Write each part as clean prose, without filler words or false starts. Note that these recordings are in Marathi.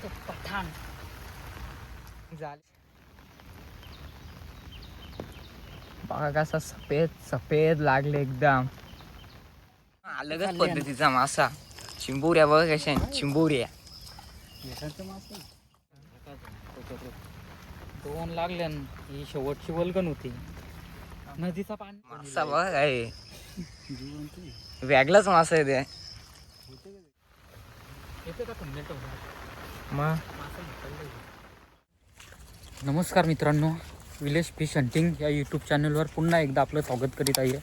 मस्त पठाण झाले बघा कसा सफेद सफेद लागले एकदम. अलगच पद्धतीचा मासा. चिंबोऱ्या बघा कशा चिंबोऱ्या. दोन लागले. ही शेवटची वल्गन होती. नदीचा पाणी मासा बघा काय वेगळाच मासा आहे ते. नमस्कार मित्रांनो, विलेज फिश हंटिंग या यूट्यूब चॅनलवर पुन्हा एकदा आपलं स्वागत करीत आहे.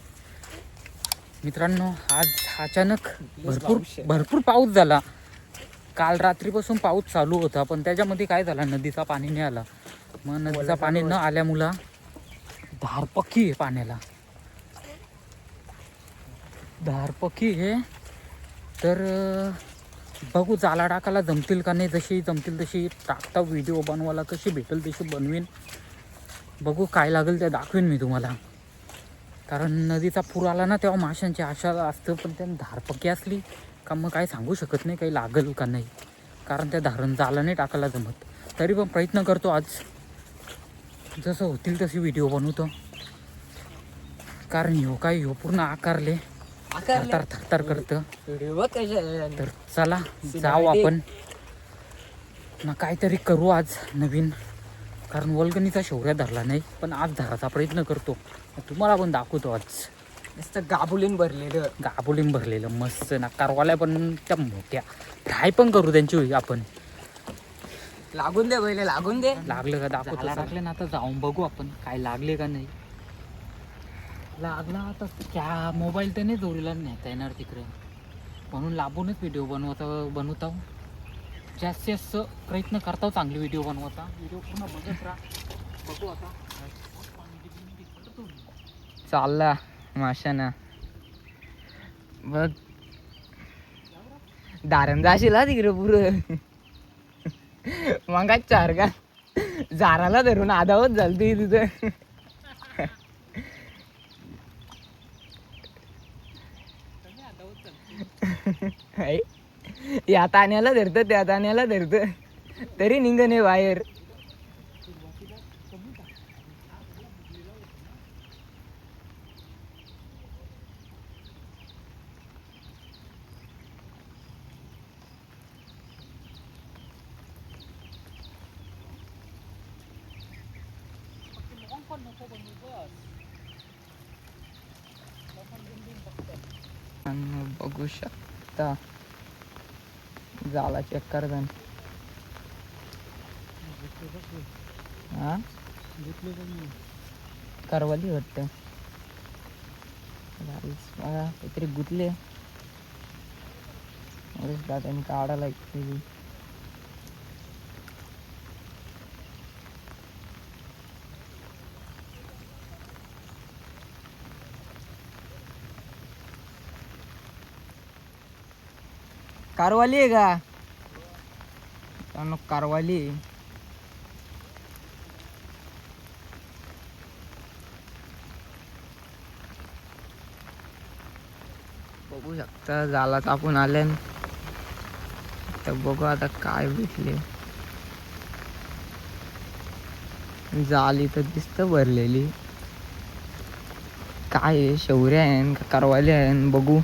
मित्रांनो, आज अचानक भरपूर पाऊस झाला. काल रात्रीपासून पाऊस चालू होता, पण त्याच्यामध्ये काय झालं, नदीचा पाणी नाही आला. मग नदीचा पाणी न आल्यामुळं धारपक्की आहे पाण्याला. धारपक्की हे तर बघू जाला टाकायला जमतील का नाही. जशी जमतील तशी टाकता, व्हिडिओ बनवायला कशी भेटेल तशी बनवीन. बघू काय लागेल ते दाखवीन मी तुम्हाला. कारण नदीचा पूर आला ना तेव्हा माशांची आशा असतं, पण त्या धारपक्की असली का मग काय सांगू शकत नाही काही लागेल का नाही. कारण त्या धारण जाला नाही टाकायला जमत. तरी पण प्रयत्न करतो आज, जसं होतील तशी व्हिडिओ बनवतो. कारण ह्यो पूर्ण आकारले थरथर करतं. तर चला जाऊ आपण ना, काहीतरी करू आज नवीन. कारण वल्गनीचा शौर्य धरला नाही, पण आज धराचा प्रयत्न करतो. तुम्हाला पण दाखवतो आज. नुसतं गाबुलीन भरलेलं मस्त ना. कारवाल्या पण त्या मोठ्या फ्राय पण करू त्यांची आपण. लागून दे पहिले, लागून दे. लागलं का दाखवतो. लागले ना, आता जाऊन बघू आपण काय लागले का नाही. लागला तर त्या मोबाईल तर नाही जोडीला नेता येणार तिकडे, म्हणून लांबूनच व्हिडिओ बनवता. जास्तीत जास्त प्रयत्न करता चांगली व्हिडिओ बनवता. व्हिडिओ पुन्हा बघत राहा. बघू आता चालला माशाना बघ. दारण जाशील हा तिकडे पुरं. मग चार का जाराला धरून आधावत झालती तिथं. या ताण्याला धरतं त्या ताण्याला धरतं तरी निघणे बाहेर. बघू शकता जाला चेक कर. हा करवाली वाटतं काहीतरी गुतले. दादाने काढायला लागते. कारवाली आहे का? कारवाली बघू शकता. जाला तापून आले तर बघू आता काय भेटले. जाली तर दिसत भरलेली. काय शौर्य आहे का कारवाली आहे बघू.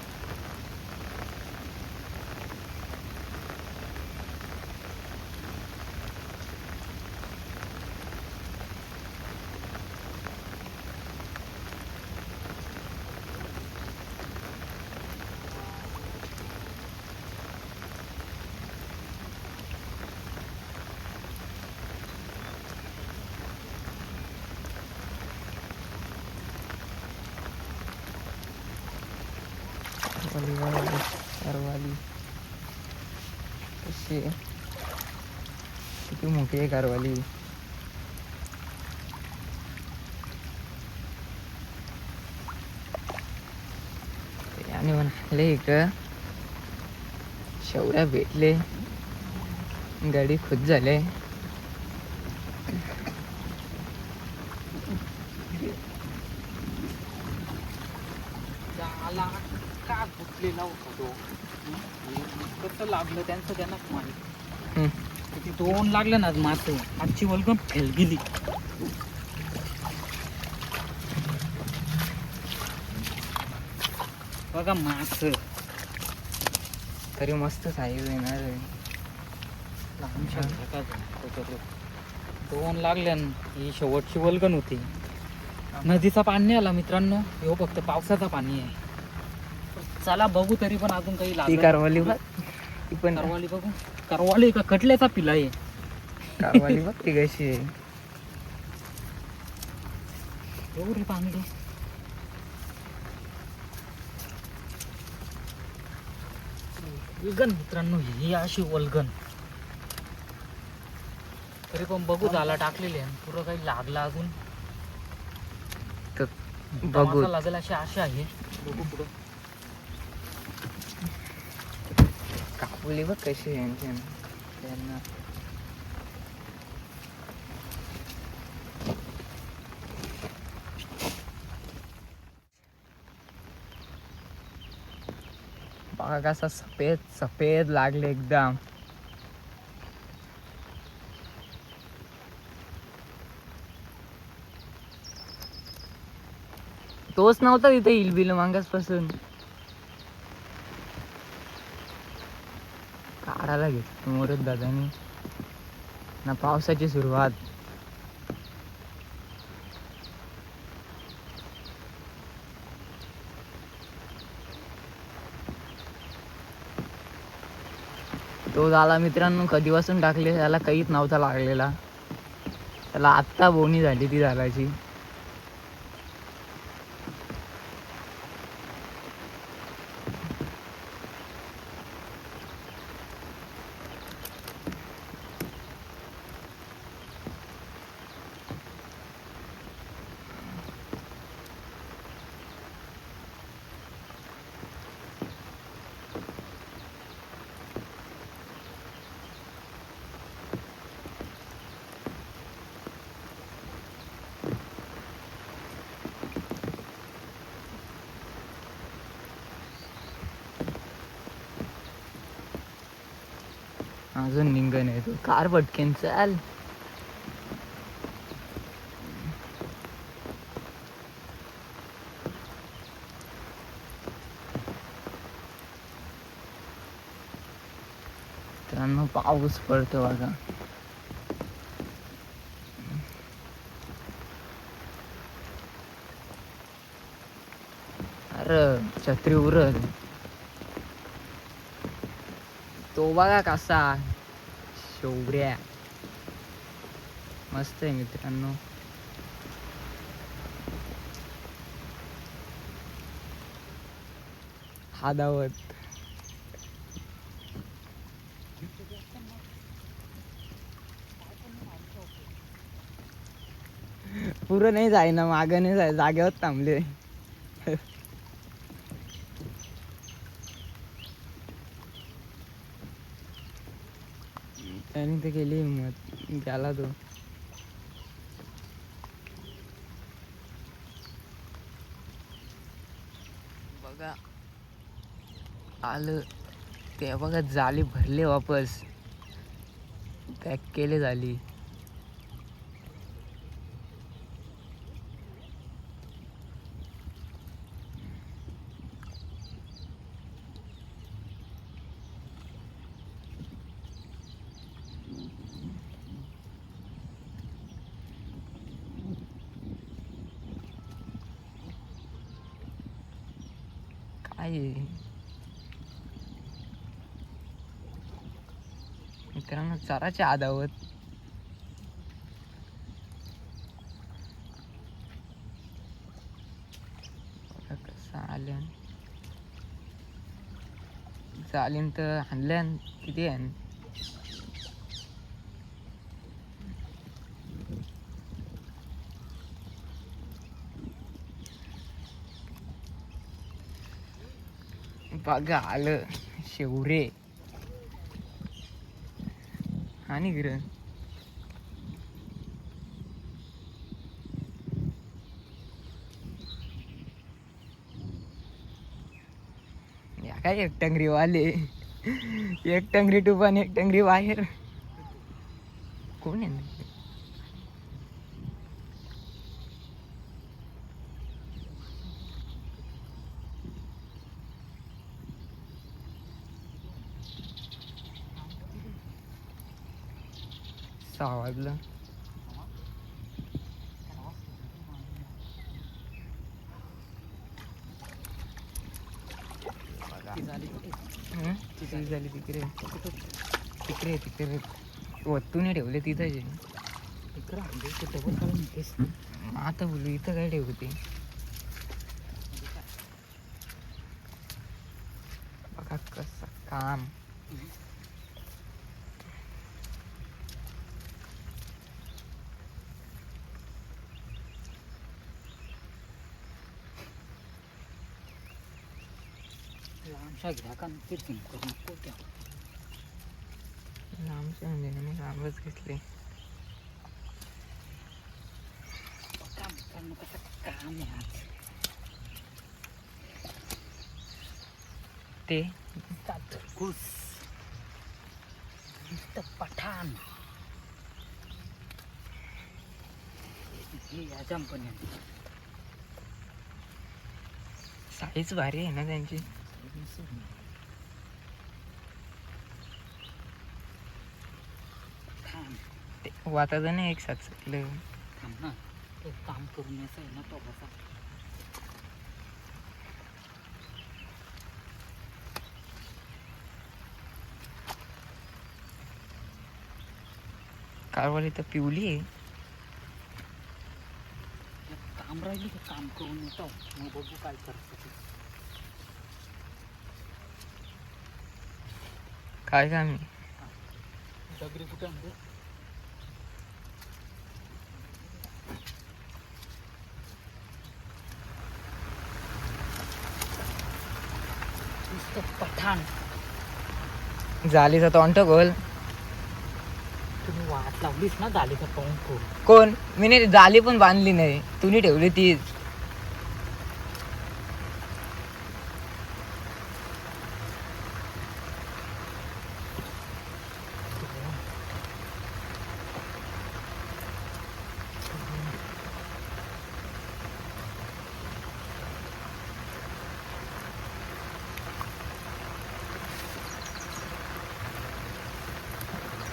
कारवाली कशी आहे, किती मोठी आहे कारवाली. आणि म्हणाले एक शौर्या भेटले, गाडी खुश झाले. का गुतलेला होता तो, कसं लागलं त्यांचं त्यांनाच माहित. किती 2 लागले ना आज मास. आजची वल्गन फेल गेली. बघा मास तरी मस्त साईज आहे ना रे. लहानशा त्याच्यात 2 लागले न. ही शेवटची वल्गन होती. नदीचा पाणी नाही आला मित्रांनो, हे फक्त पावसाचा पाणी आहे. चला बघू तरी पण अजून काही ती लागलं. कारवाली बघ, ती पण करवाली बघू. करवाली का कटल्याचा पिला आहे. कारवाली बघ ती कशी आहे. बघू रे पाणी. वल्गन मित्रांनो, ही अशी वल्गन. तरी पण बघू झाला टाकलेली आहे. पुरं काही लागला अजून तर बघू. टमाटा लागेल अशी आशा आहे. बघू पुढं. कापुली बघ कशी आहे त्यांना. बघा कसा सफेद सफेद लागले एकदम. तोच नव्हता तिथे इलबिल मागासपासून. काढायला घेतलं मोरत दादानी ना. पावसाची सुरुवात. तो झाला मित्रांनो कधीपासून टाकले, त्याला काहीच नव्हता लागलेला. त्याला आत्ता बोनी झाली ती झाडाची. अजून निंगण आहे. तू कार पटकेन चाल. मित्रांनो पाऊस पडतो बघा. अरे छत्री उरत. तो बघा कसा शौर्या मस्त आहे मित्रांनो. हा धावत. पुरं नाही जाय ना, मागं नाही जाय, जागेवर थांबले. त्याने तर केली हिंमत, गेला तो. बघा आलं ते बघा. जाली भरले वापस, पॅक केले झाली. काय मित्रांनो चाराच्या आधावत. कसं आल्या चालीन तर हाणल्यान किती आहे. बघा आलं शेवरे आणि गिर. या काय एक टंगरी वाले, एक टंगरी टुपान एक टंगरी बाहेर. कोण आहे? सहा वाजलं. तिथे झाली तिकडे तिकडे तिकडे वत्तूने ठेवले तिथं आता बोलू इथं काय ठेवते बघा कसं काम. लांबशा घ्या का फिरकिंग करून पोट्या लांबच्या म्हणजे मी लांबच घेतले. काम करणं कसं काम आहे आज. ते घुस पठाण हे या कंपन्या साईज भारी आहे ना त्यांची. ते वातावरण एक साथ सुटलं. थांब ना तो काम करून यायचं आहे ना तो बसा. कारवाली तर पिवली आहे. काम राहिली की काम करून येतो मग बघू काय करतो ते. काय काम आहे? दगडी कुठे म्हणजे पठाण झालीचा तोंड गोल. तुम्ही वाट लावलीस ना झालीचा पाहून करून. कोण? मी नाही जाली पण बांधली नाही, तुम्ही ठेवली तीच.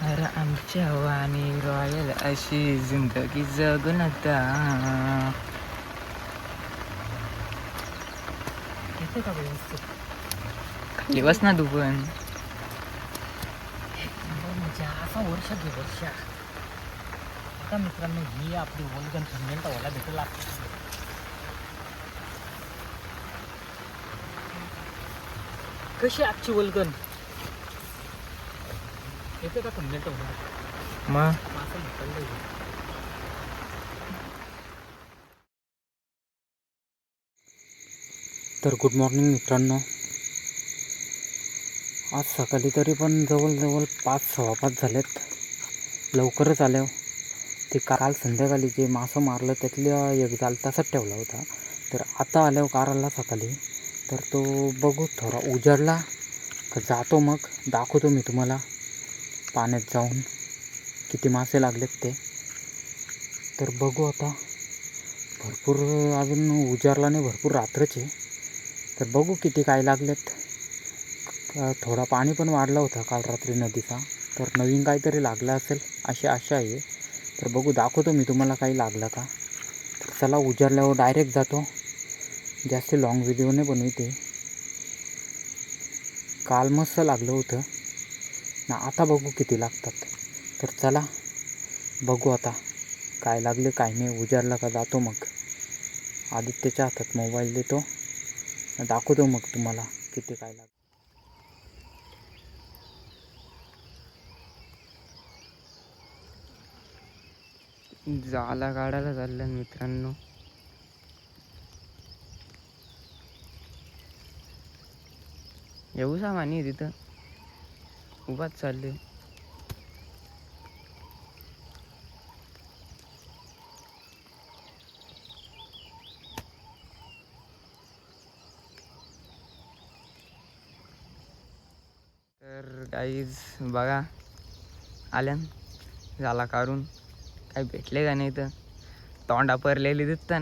अरे आमच्या वाणी रॉयल अशी जिंदगी जगून आता. येते का व्यवस्थित? खाली बस ना तू पण. म्हणजे असा वर्ष घे वर्ष. आता मित्रांनो ही आपली वल्गन थंबनेल व्हायला भेटेल आपल्याला. कशी आजची वल्गन येते का थंबनेल व्हायला? मग असं निकललं. तर गुड मॉर्निंग मित्रांनो. आज सकाळी तरी पण जवळजवळ 5:15 झालेत. लवकरच आल्या. ते काल संध्याकाळी जे मासं मारलं त्यातल्या एक जाल तसाच ठेवला होता. तर आता आल्यावर कारला सकाळी तर तो बघू थोडा उजाडला का जातो मग दाखवतो मी तुम्हाला पाण्यात जाऊन किती मासे लागलेत ते. तर बघू आता. भरपूर अजून उजाडला नाही, भरपूर रात्रच आहे. तर बघू किती काय लागलेत. थोडा पाणी पण वाढला होता काल रात्री नदीचा. तर नवीन काहीतरी लागलं असेल अशी आशा आहे. तर बघू दाखवतो मी तुम्हाला काही लागलं का. तर चला उजाडल्यावर डायरेक्ट जातो. जास्त लॉंग व्हिडिओ नाही बनवते. काल मस्त लागलं होतं ना. आता बघू किती लागतात. तर चला बघू आता काय लागले काय नाही. उजाडला का जातो मग. आदित्यच्या हातात मोबाईल देतो, दाखवतो मग तुम्हाला किती काय लागतं. जाला काढायला चाललं मित्रांनो. येऊ सामानी आहे तिथं उभाच चालले. तर गाईज बघा आल्यान झाला काढून काही भेटले का नाही तर तोंडा परलेली दिसतात.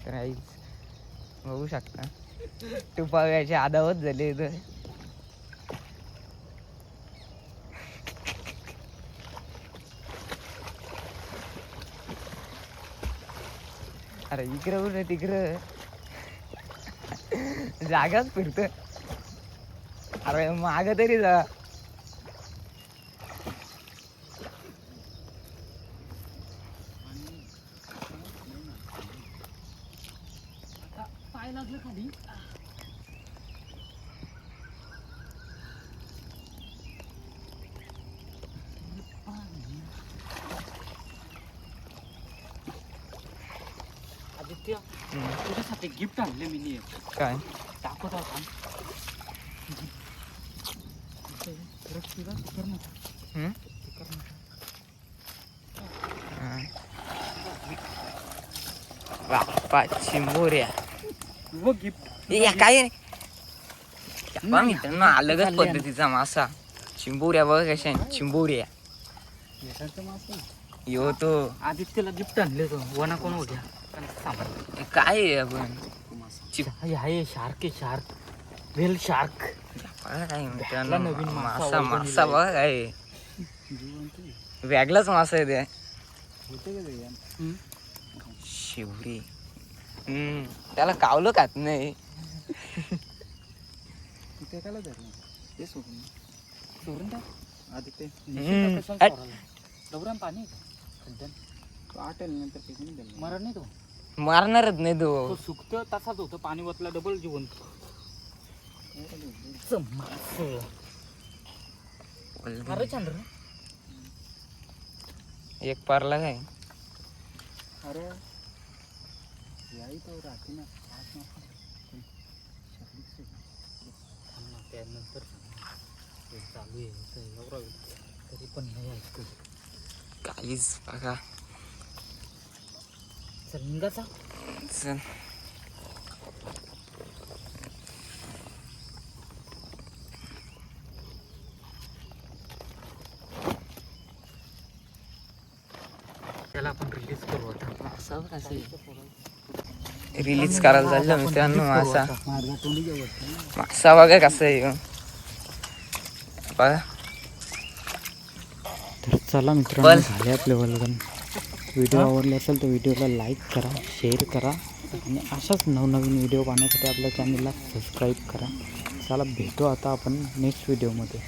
तर आईच बघू शकता टुपाव्याचे आदावत झाले इथं. अरे इकडं उर तिकडं जागाच फिरत. अरे माग तरी जा. पाय लागलं खाली. आदित्य तुझ्यासाठी गिफ्ट आणले मी. काय दाखवत होता. बाप्पा चिंबोऱ्या वो गिफ्ट काय मित्रांनो अलगच पद्धतीचा मासा. चिंबोऱ्या बघ कशा चिंबोऱ्या. यो तो आदित्यला गिफ्ट आणले तो वना कोण हो गया. काय आहे आपण आहे शार्क आहे शार्क. Whale shark. काय मित्रांनो नवीन मासा मासा बघा काय वेगळाच मासा आहे ते. शिवरी त्याला कावलं खात नाही. पाणी मरण नाही तो. मारणारच नाही तो. सुकत तसाच होतं. पाणी वतला डबल जिवंत. अरे चंद्र एक पारला काय. अरे याही तो राहते ना. त्यानंतर चालू आहे तरी पण नाही ऐकतो. काहीच बघा. चल निघाचा. चल त्याला आपण रिलीज करू आता. रिलीज करायला चाललं मित्रांनो मासा. मासा बघा कसं आहे बघा. तर चला मित्रांनो झाले आपले वल्गन. व्हिडिओ आवडले असेल तर व्हिडिओला लाईक करा, शेअर करा आणि अशाच नवनवीन व्हिडिओ पाहण्यासाठी आपल्या चॅनलला सबस्क्राईब करा. चला भेटू आता आपण नेक्स्ट व्हिडिओमध्ये.